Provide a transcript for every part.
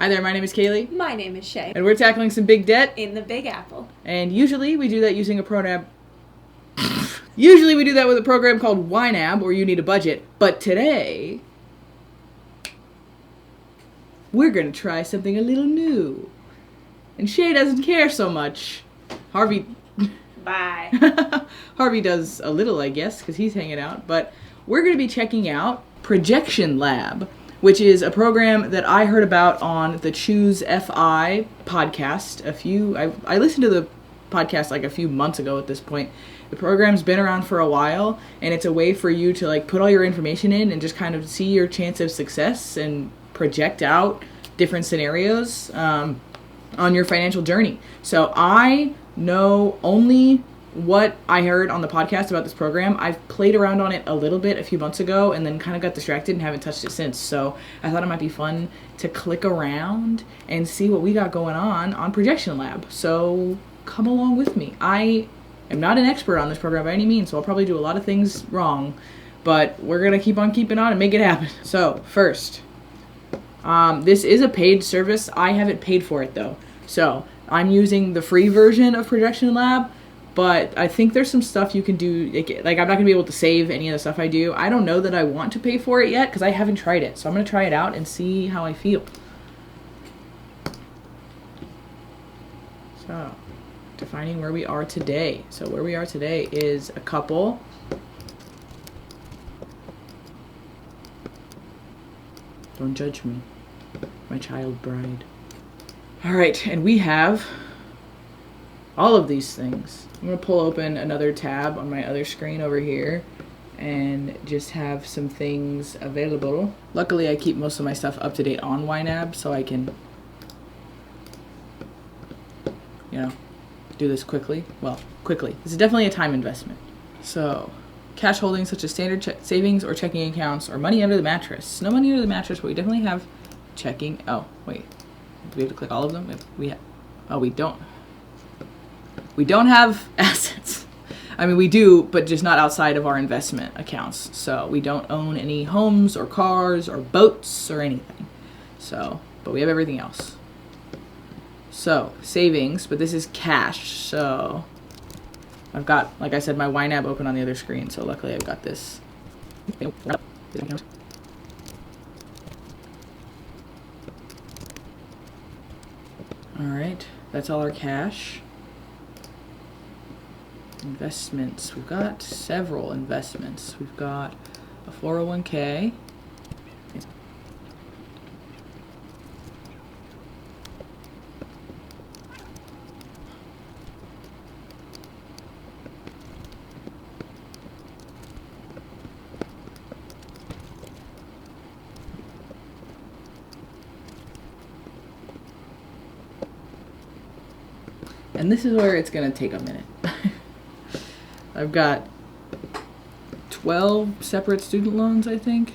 Hi there, my name is Kaylee. My name is Shay. And we're tackling some big debt. In the Big Apple. And usually we do that using a program... Usually we do that with a program called YNAB, or You Need a Budget. But today... we're going to try something a little new. And Shay doesn't care so much. Harvey... Bye. Harvey does a little, I guess, because he's hanging out. But we're going to be checking out ProjectionLab, which is a program that I heard about on the Choose FI podcast. I listened to the podcast like a few months ago at this point. The program's been around for a while, and it's a way for you to like put all your information in and just kind of see your chance of success and project out different scenarios on your financial journey. So I know only what I heard on the podcast about this program. I've played around on it a little bit a few months ago and then kind of got distracted and haven't touched it since. So I thought it might be fun to click around and see what we got going on ProjectionLab. So come along with me. I am not an expert on this program by any means, so I'll probably do a lot of things wrong, but we're going to keep on keeping on and make it happen. So first, this is a paid service. I haven't paid for it though. So I'm using the free version of ProjectionLab. But I think there's some stuff you can do, like I'm not going to be able to save any of the stuff I do. I don't know that I want to pay for it yet because I haven't tried it. So I'm going to try it out and see how I feel. So, defining where we are today. So where we are today is a couple. Don't judge me, my child bride. All right, and we have all of these things. I'm going to pull open another tab on my other screen over here and just have some things available. Luckily, I keep most of my stuff up to date on YNAB so I can, do this quickly. Well, quickly. This is definitely a time investment. So, cash holdings such as standard savings or checking accounts or money under the mattress. No money under the mattress, but we definitely have checking. Oh, wait. Do we have to click all of them? We don't. We don't have assets. I mean, we do, but just not outside of our investment accounts. So we don't own any homes or cars or boats or anything. So, but we have everything else. So, savings, but this is cash. So I've got, like I said, my YNAB open on the other screen. So luckily I've got this. All right, that's all our cash. Investments. We've got several investments. We've got a 401k. And this is where it's going to take a minute. I've got 12 separate student loans, I think.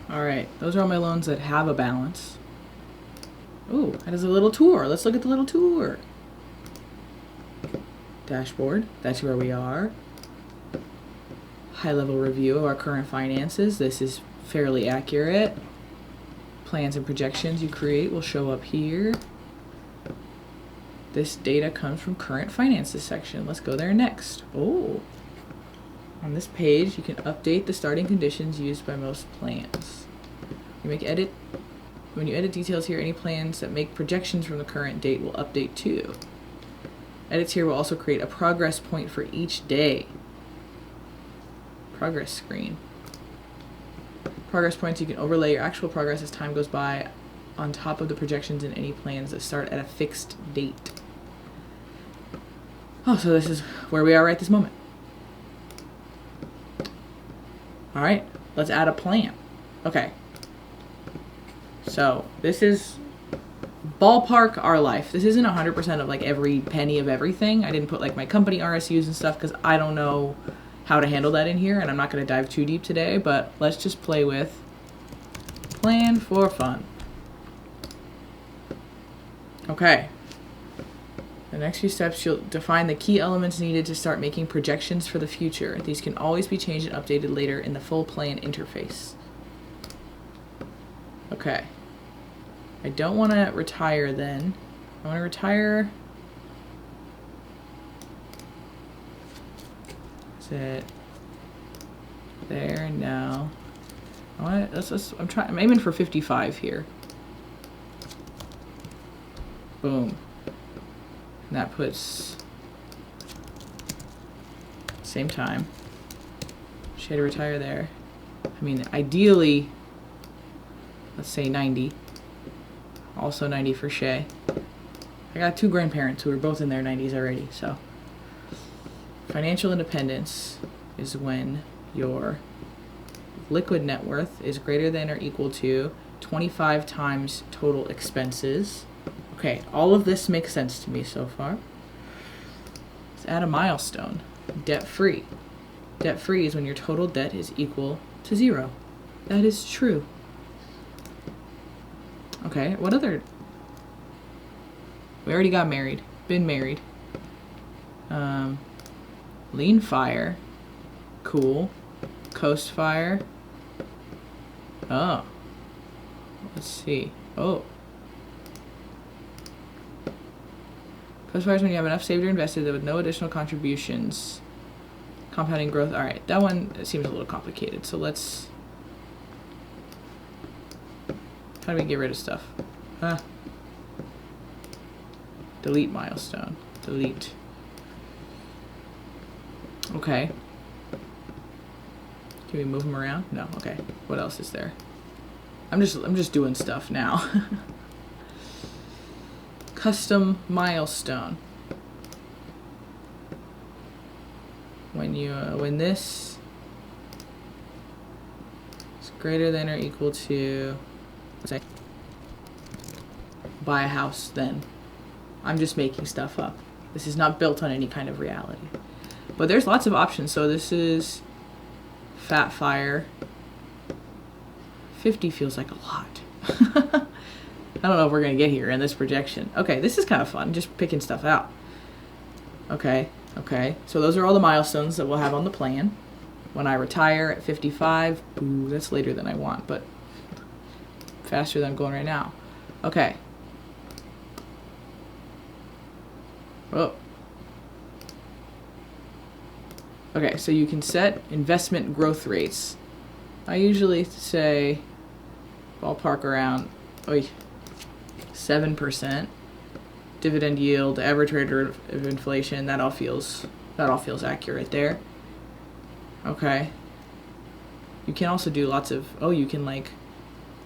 Alright, those are all my loans that have a balance. Ooh, that is a little tour. Let's look at the little tour. Dashboard, that's where we are. High-level review of our current finances. This is fairly accurate. Plans and projections you create will show up here. This data comes from current finances section. Let's go there next. Oh. On this page, you can update the starting conditions used by most plans. When you edit details here, any plans that make projections from the current date will update too. Edits here will also create a progress point for each day. Progress screen. Progress points, you can overlay your actual progress as time goes by on top of the projections in any plans that start at a fixed date. Oh, so this is where we are right this moment. All right, let's add a plan. Okay. So this is ballpark our life. This isn't 100% of like every penny of everything. I didn't put like my company RSUs and stuff because I don't know how to handle that in here, and I'm not going to dive too deep today, but let's just play with plan for fun. Okay. The next few steps, you'll define the key elements needed to start making projections for the future. These can always be changed and updated later in the full plan interface. Okay. I don't want to retire then. I want to retire. Is it there? No. I want to, I'm aiming for 55 here. Boom. And that puts same time. Shay to retire there. I mean, ideally, let's say 90. Also 90 for Shay. I got 2 grandparents who are both in their 90s already, so. Financial independence is when your liquid net worth is greater than or equal to 25 times total expenses. Okay, all of this makes sense to me so far. Let's add a milestone. Debt-free. Debt-free is when your total debt is equal to 0. That is true. Okay, what other... We already got married. Been married. Lean fire. Cool. Coast fire. Oh. Let's see. Oh. Coast fire is when you have enough saved or invested with no additional contributions. Compounding growth. Alright, that one seems a little complicated. So let's... How do we get rid of stuff? Delete milestone. Delete. Okay. Can we move them around? No. Okay. What else is there? I'm just doing stuff now. Custom milestone. When this is greater than or equal to, let's say, buy a house, then I'm just making stuff up. This is not built on any kind of reality. But there's lots of options. So this is fat fire. 50 feels like a lot. I don't know if we're going to get here in this projection. Okay, this is kind of fun, just picking stuff out. Okay, okay. So those are all the milestones that we'll have on the plan. When I retire at 55, ooh, that's later than I want, but faster than I'm going right now. Okay. Oh. Okay, so you can set investment growth rates. I usually say ballpark around 7%. Dividend yield, average rate of inflation, that all feels accurate there. Okay. You can also do lots of, you can like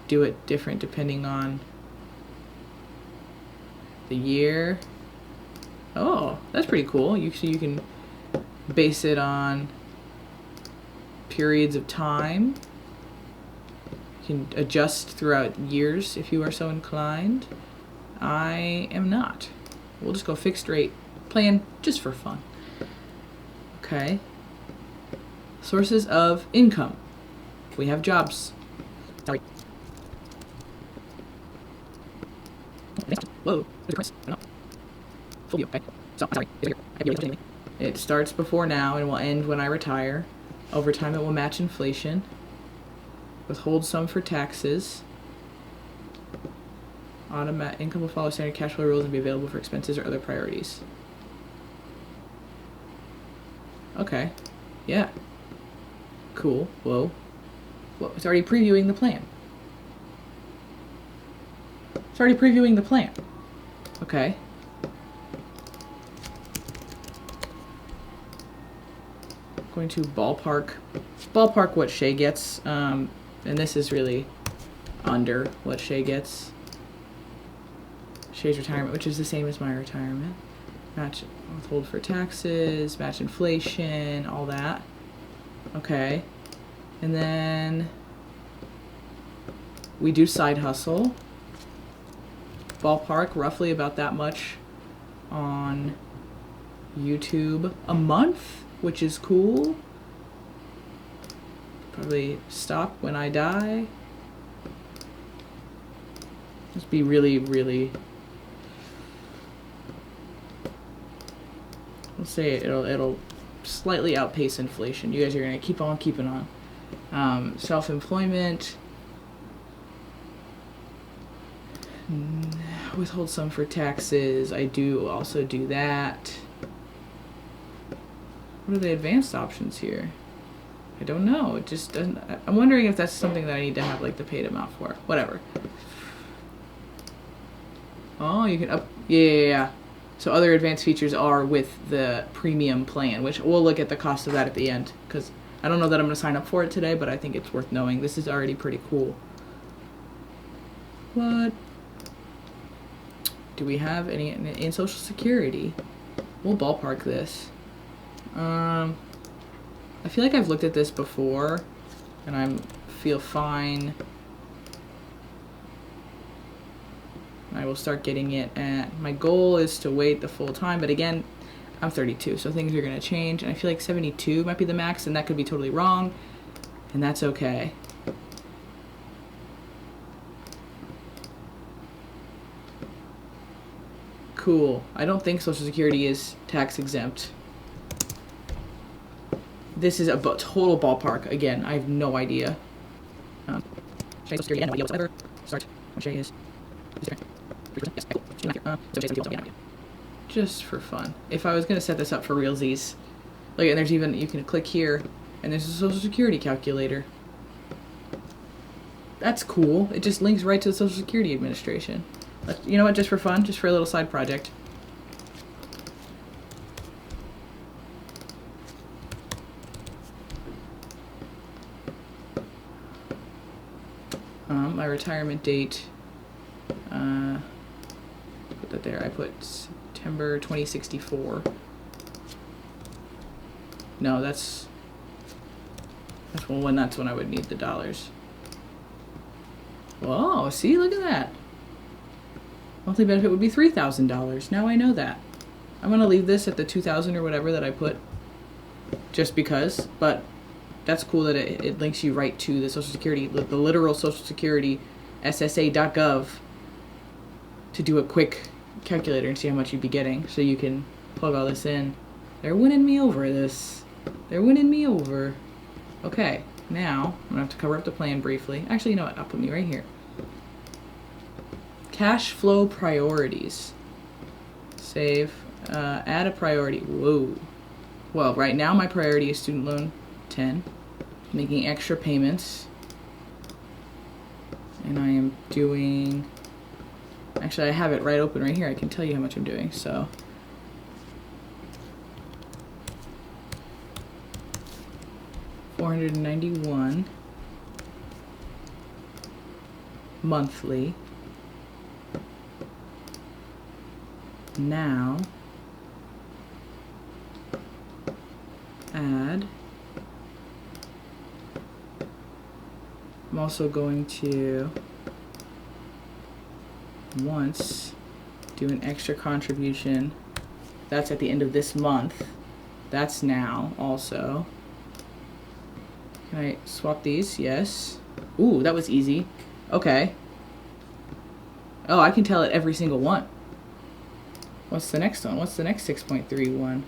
do it different depending on the year. Oh, that's pretty cool. So you can base it on periods of time. You can adjust throughout years if you are so inclined. I am not. We'll just go fixed rate plan just for fun. Okay. Sources of income. We have jobs. Sorry. Whoa. Full view. Okay. So, sorry. It starts before now and will end when I retire. Over time, it will match inflation. Withhold some for taxes. Automatic income will follow standard cash flow rules and be available for expenses or other priorities. Okay. Yeah. Cool. Whoa. Whoa. It's already previewing the plan. It's already previewing the plan. Okay. Going to ballpark what Shay gets, and this is really under what Shay gets. Shay's retirement, which is the same as my retirement. Match, withhold for taxes, match inflation, all that. Okay. And then we do side hustle. ballpark, roughly about that much on YouTube a month, which is cool. Probably stop when I die. Just be really, really. Let's say it'll slightly outpace inflation. You guys are gonna keep on keeping on. Self-employment. Withhold some for taxes. I do also do that. What are the advanced options here? I don't know. It just doesn't. I'm wondering if that's something that I need to have like the paid amount for. Whatever. Oh, you can up. Yeah. So other advanced features are with the premium plan, which we'll look at the cost of that at the end, because I don't know that I'm going to sign up for it today, but I think it's worth knowing. This is already pretty cool. What? Do we have any in Social Security? We'll ballpark this. I feel like I've looked at this before, and I feel fine. I will start getting it at, my goal is to wait the full time, but again, I'm 32, so things are going to change, and I feel like 72 might be the max, and that could be totally wrong, and that's okay. Cool. I don't think Social Security is tax exempt. This is a total ballpark. Again, I have no idea. Social Security, I have no idea whatsoever. Start. Shay is. Just for fun. If I was going to set this up for realsies, like, and there's even, you can click here, and there's a Social Security calculator. That's cool. It just links right to the Social Security Administration. You know what, just for fun, just for a little side project. My retirement date, put that there, I put September 2064. No, that's when I would need the dollars. Whoa, see, look at that. Monthly benefit would be $3,000. Now I know that. I'm going to leave this at the 2,000 or whatever that I put, just because, but that's cool that it links you right to the Social Security, the literal Social Security, ssa.gov, to do a quick calculator and see how much you'd be getting, so you can plug all this in. They're winning me over this. They're winning me over. Okay, now I'm going to have to cover up the plan briefly. Actually, you know what? I'll put me right here. Cash flow priorities. Save. Add a priority. Whoa. Well, right now my priority is student loan 10. Making extra payments. And I am doing... Actually, I have it right open right here. I can tell you how much I'm doing, so... $491 monthly. Now, add. I'm also going to once do an extra contribution. That's at the end of this month. That's now also. Can I swap these? Yes. Ooh, that was easy. Okay. Oh, I can tell it every single one. What's the next one? What's the next 6.31?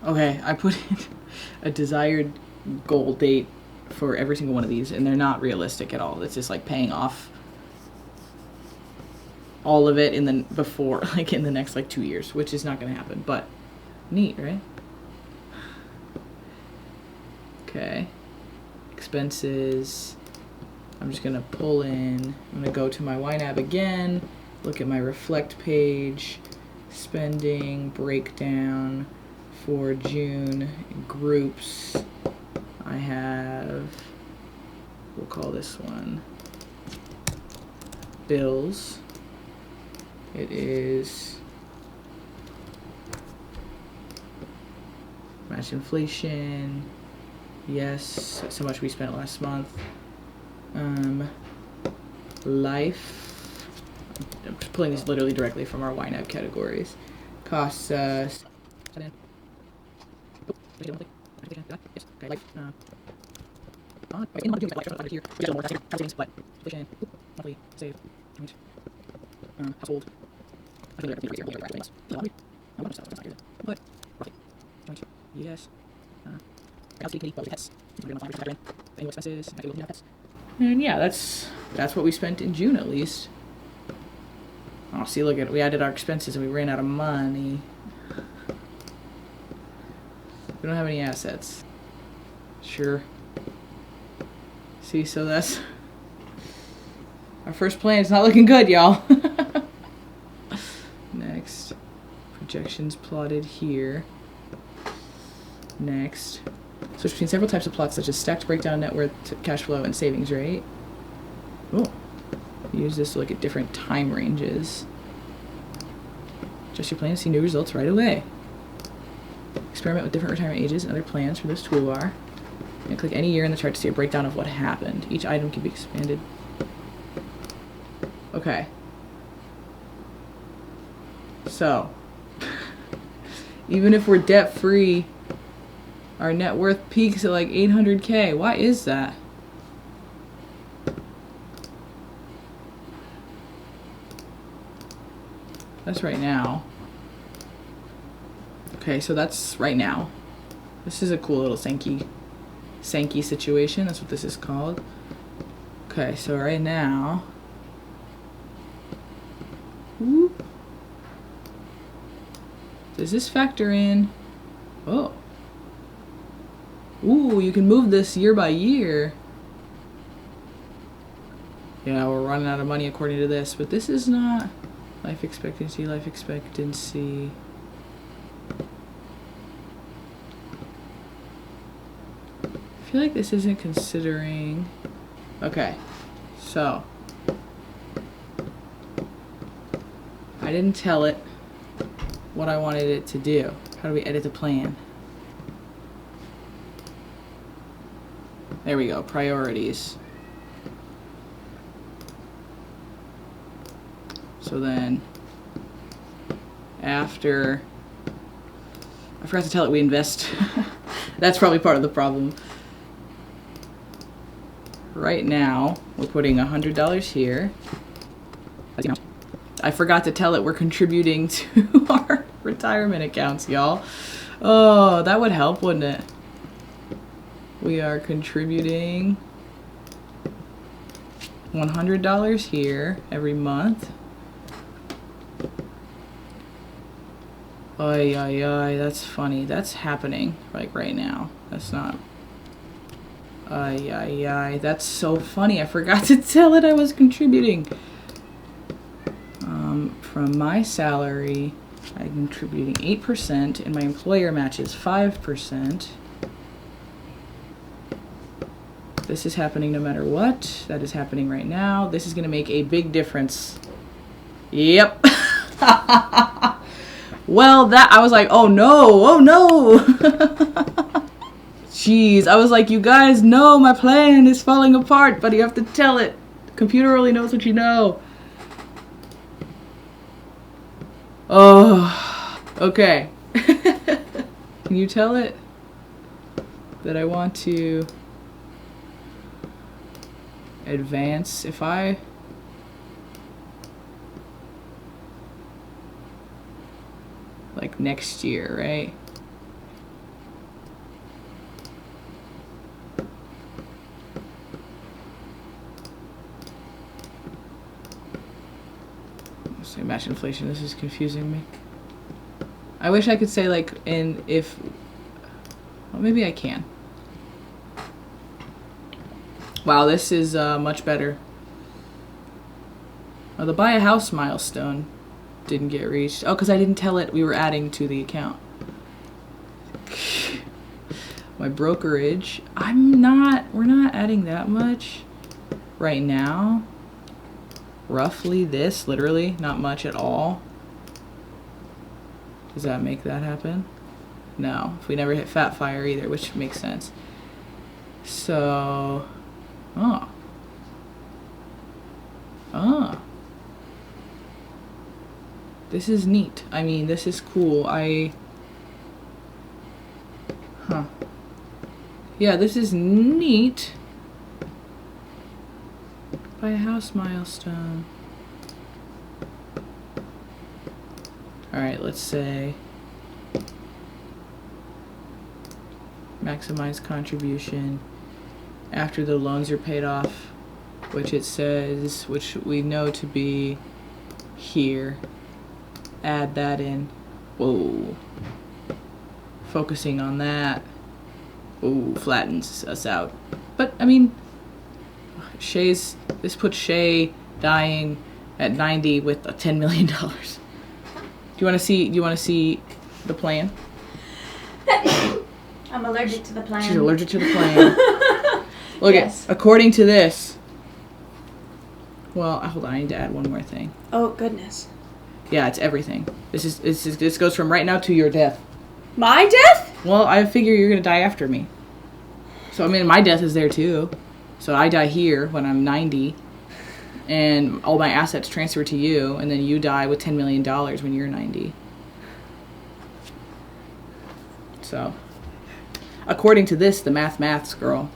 Okay, I put in a desired goal date for every single one of these, and they're not realistic at all. It's just like paying off all of it in the in the next like 2 years, which is not going to happen, but neat, right? Okay. Expenses. I'm just going to pull in, I'm going to go to my YNAB again, look at my reflect page. spending breakdown for June groups. I have, we'll call this one bills. It is match inflation. Yes, so much we spent last month. Life. I'm just pulling this literally directly from our YNAB categories. Costs us. Monthly save. Household. But yes. Annual expenses. And yeah, that's what we spent in June at least. Oh, see, look at it. We added our expenses and we ran out of money. We don't have any assets. Sure. See, so that's our first plan. It's not looking good, y'all. Next. Projections plotted here. Next. Switch between several types of plots such as stacked breakdown, net worth, cash flow, and savings rate. Oh. Use this to look at different time ranges. Adjust your plan to see new results right away. Experiment with different retirement ages and other plans from this toolbar. And click any year in the chart to see a breakdown of what happened. Each item can be expanded. Okay. So, even if we're debt-free, our net worth peaks at like 800K. Why is that? That's right now. Okay, so that's right now. This is a cool little Sankey situation. That's what this is called. Okay, so right now. Whoop. Does this factor in? Oh. Ooh, you can move this year by year. Yeah, we're running out of money according to this, but this is not life expectancy, life expectancy. I feel like this isn't considering. Okay, so I didn't tell it what I wanted it to do. How do we edit the plan? There we go, priorities. So then, after, I forgot to tell it we invest. That's probably part of the problem. Right now, we're putting $100 here. I forgot to tell it we're contributing to our retirement accounts, y'all. Oh, that would help, wouldn't it? We are contributing $100 here every month. Ay, ay, ay, that's funny. That's happening like right now. That's not. Ay, ay, ay, that's so funny. I forgot to tell it I was contributing. From my salary, I'm contributing 8%, and my employer matches 5%. This is happening no matter what. That is happening right now. This is going to make a big difference. Yep. Well, that, I was like, oh no. Jeez, I was like, you guys know my plan is falling apart, but you have to tell it. The computer only knows what you know. Oh, okay. Can you tell it that I want to advance? If I like next year, right? So match inflation, this is confusing me. I wish I could say like if, well, maybe I can. Wow, this is much better. Oh, the buy a house milestone. Didn't get reached. Oh, because I didn't tell it we were adding to the account. My brokerage. We're not adding that much right now. Roughly this, literally, not much at all. Does that make that happen? No. If we never hit Fat Fire either, which makes sense. So, this is neat. I mean, this is cool. Yeah, this is neat. Buy a house milestone. Alright, let's say maximize contribution after the loans are paid off, which it says, which we know to be here. Add that in. Whoa. Focusing on that. Ooh, flattens us out. But, I mean, this puts Shay dying at 90 with a $10 million. Do you want to see the plan? I'm allergic to the plan. She's allergic to the plan. Look Yes. according to this. Well, hold on, I need to add one more thing. Oh, goodness. Yeah, it's everything. This goes from right now to your death. My death? Well, I figure you're gonna die after me. So I mean, my death is there too. So I die here when I'm 90, and all my assets transfer to you, and then you die with $10 million when you're 90. So, according to this, the maths girl,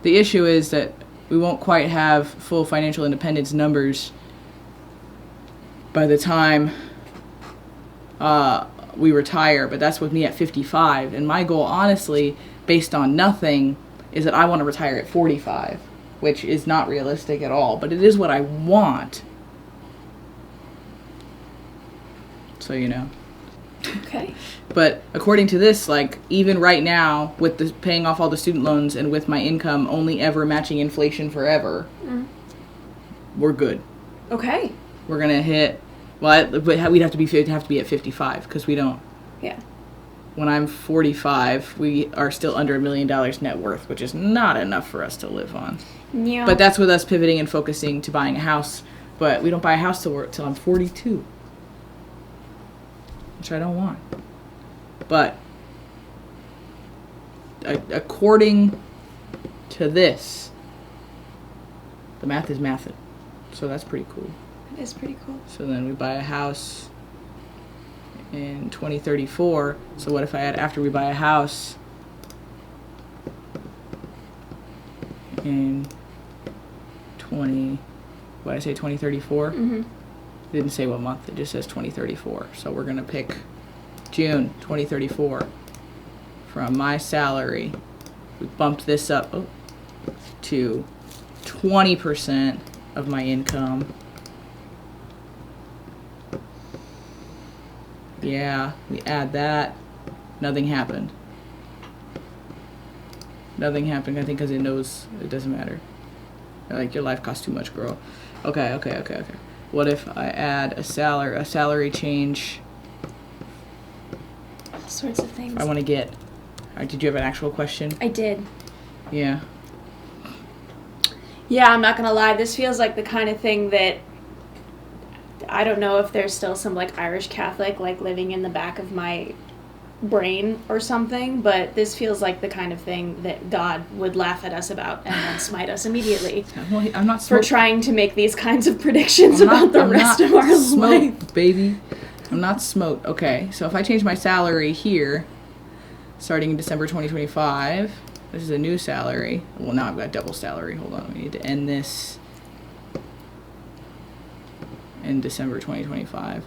the issue is that we won't quite have full financial independence numbers by the time we retire, but that's with me at 55. And my goal, honestly, based on nothing, is that I want to retire at 45, which is not realistic at all, but it is what I want. So, you know. Okay. But according to this, like, even right now, with the paying off all the student loans and with my income only ever matching inflation forever, we're good. Okay. We're gonna hit. Well, we'd have to be at 55 because we don't. Yeah. When I'm 45, we are still under $1 million net worth, which is not enough for us to live on. Yeah. But that's with us pivoting and focusing to buying a house. But we don't buy a house till I'm 42, which I don't want. But according to this, the math is mathin'. So that's pretty cool. It is pretty cool. So then we buy a house in 2034. So what if I had, after we buy a house in 2034? Mm-hmm. It didn't say what month, it just says 2034. So we're gonna pick June 2034 from my salary. We bumped this up to 20% of my income. Yeah, we add that. Nothing happened. Nothing happened, I think, because it knows it doesn't matter. Like, your life costs too much, girl. Okay. What if I add a salary change? All sorts of things. I want to get. Did you have an actual question? I did. Yeah. Yeah, I'm not gonna lie. This feels like the kind of thing that I don't know if there's still some like Irish Catholic like living in the back of my brain or something, but this feels like the kind of thing that God would laugh at us about and then smite us immediately. I'm not for trying to make these kinds of predictions about the rest of our life, baby. I'm not smote. Okay, so if I change my salary here, starting in December 2025, this is a new salary. Well, now I've got double salary. Hold on, we need to end this in December 2025.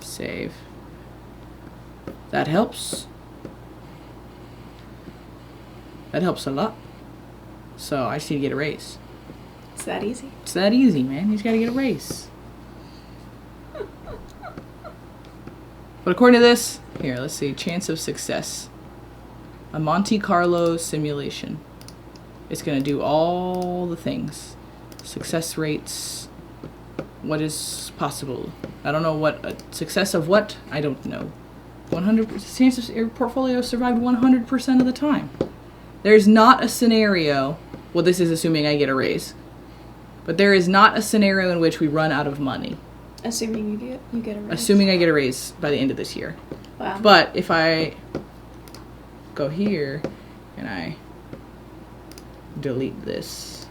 Save. That helps. That helps a lot. So I just need to get a raise. It's that easy. It's that easy, man. You just gotta get a raise. But according to this, here, let's see, chance of success. A Monte Carlo simulation. It's gonna do all the things. Success rates. what is possible. I don't know what success of what. I don't know. 100% chances your portfolio survived 100% of the time. There's not a scenario. Well, this is assuming I get a raise, but there is not a scenario in which we run out of money. Assuming you get a raise. Assuming I get a raise by the end of this year. Wow. But if I go here and I delete this.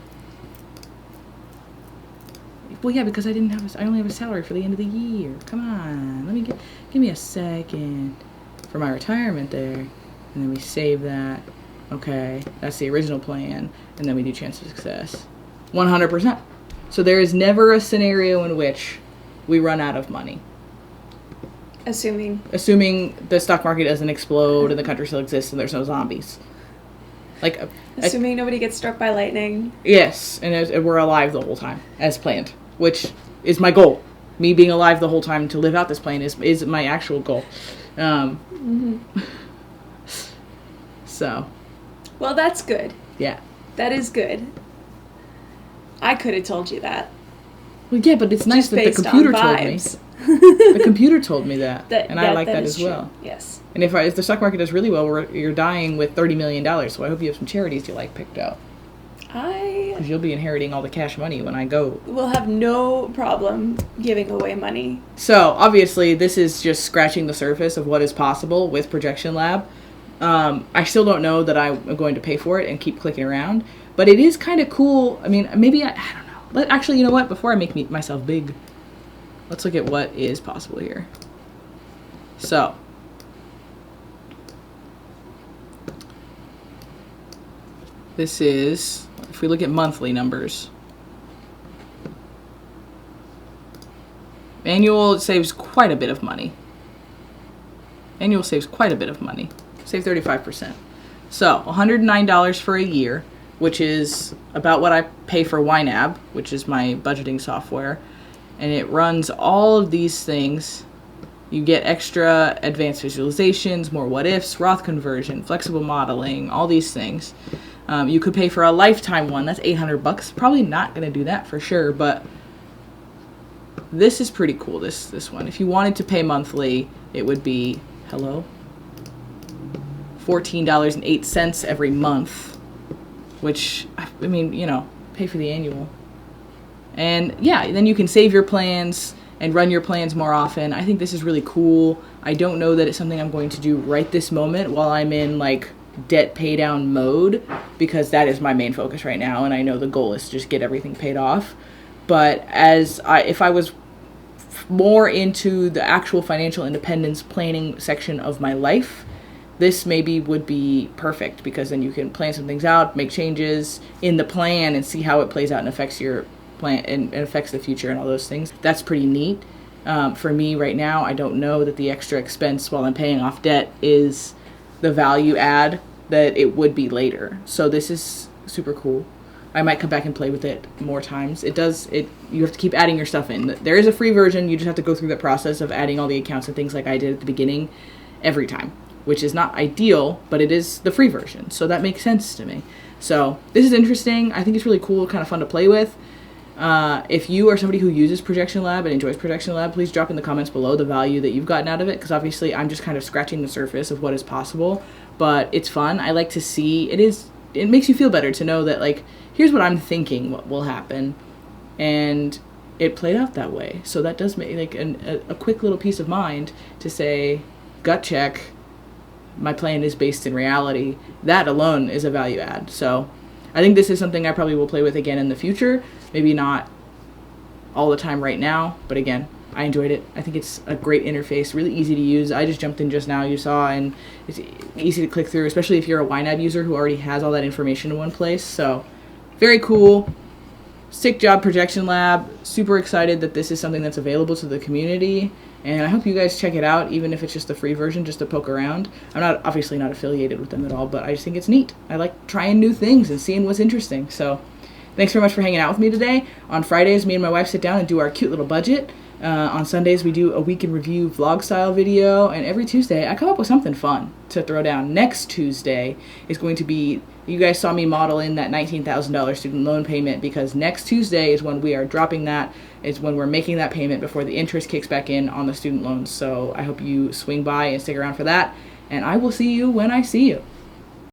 Well, yeah, because I only have a salary for the end of the year. Come on, give me a second for my retirement there, and then we save that. Okay, that's the original plan, and then we do chance of success, 100%. So there is never a scenario in which we run out of money. Assuming the stock market doesn't explode and the country still exists and there's no zombies. Like assuming nobody gets struck by lightning. Yes, and we're alive the whole time as planned, which is my goal. Me being alive the whole time to live out this plan is my actual goal. So. Well, that's good. Yeah. That is good. I could have told you that. Well, yeah, but it's nice that the computer told me. The computer told me that, and I like that as well. Yes. And if the stock market does really well, you're dying with $30 million, so I hope you have some charities you like picked out. Because you'll be inheriting all the cash money when I go. We'll have no problem giving away money. So, obviously, this is just scratching the surface of what is possible with ProjectionLab. I still don't know that I'm going to pay for it and keep clicking around, but it is kind of cool. I mean, maybe, I don't know. Actually, you know what? Before I make myself big, let's look at what is possible here. So, this is, if we look at monthly numbers, annual saves quite a bit of money. Annual saves quite a bit of money. Save 35%. So, $109 for a year, which is about what I pay for YNAB, which is my budgeting software. And it runs all of these things. You get extra advanced visualizations, more what-ifs, Roth conversion, flexible modeling, all these things. You could pay for a lifetime one. That's $800. Probably not going to do that for sure, but this is pretty cool, this one. If you wanted to pay monthly, it would be, $14.08 every month, which, I mean, pay for the annual. And yeah, then you can save your plans and run your plans more often. I think this is really cool. I don't know that it's something I'm going to do right this moment while I'm in debt pay down mode, because that is my main focus right now, and I know the goal is to just get everything paid off. But if I was more into the actual financial independence planning section of my life, this maybe would be perfect, because then you can plan some things out, make changes in the plan, and see how it plays out and affects your plan and affects the future and all those things. That's pretty neat. For me right now, I don't know that the extra expense while I'm paying off debt is the value add that it would be later. So this is super cool. I might come back and play with it more times. You have to keep adding your stuff in. There is a free version. You just have to go through the process of adding all the accounts and things like I did at the beginning every time, which is not ideal, but it is the free version. So that makes sense to me. So this is interesting. I think it's really cool, kind of fun to play with. If you are somebody who uses ProjectionLab and enjoys ProjectionLab, please drop in the comments below the value that you've gotten out of it, because obviously I'm just kind of scratching the surface of what is possible, but it's fun. I like to see, it makes you feel better to know that, here's what I'm thinking what will happen, and it played out that way. So that does make, a quick little peace of mind to say, gut check, my plan is based in reality. That alone is a value add. So I think this is something I probably will play with again in the future. Maybe not all the time right now, but again, I enjoyed it. I think it's a great interface, really easy to use. I just jumped in just now, you saw, and it's easy to click through, especially if you're a YNAB user who already has all that information in one place. So very cool. Sick job, ProjectionLab. Super excited that this is something that's available to the community, and I hope you guys check it out, even if it's just the free version, just to poke around. I'm obviously not affiliated with them at all, but I just think it's neat. I like trying new things and seeing what's interesting. So thanks very much for hanging out with me today. On Fridays, me and my wife sit down and do our cute little budget. On Sundays, we do a week in review vlog style video, and every Tuesday, I come up with something fun to throw down. Next Tuesday is going to be, you guys saw me model in that $19,000 student loan payment, because next Tuesday is when we are dropping that. It's when we're making that payment before the interest kicks back in on the student loans. So I hope you swing by and stick around for that, and I will see you when I see you.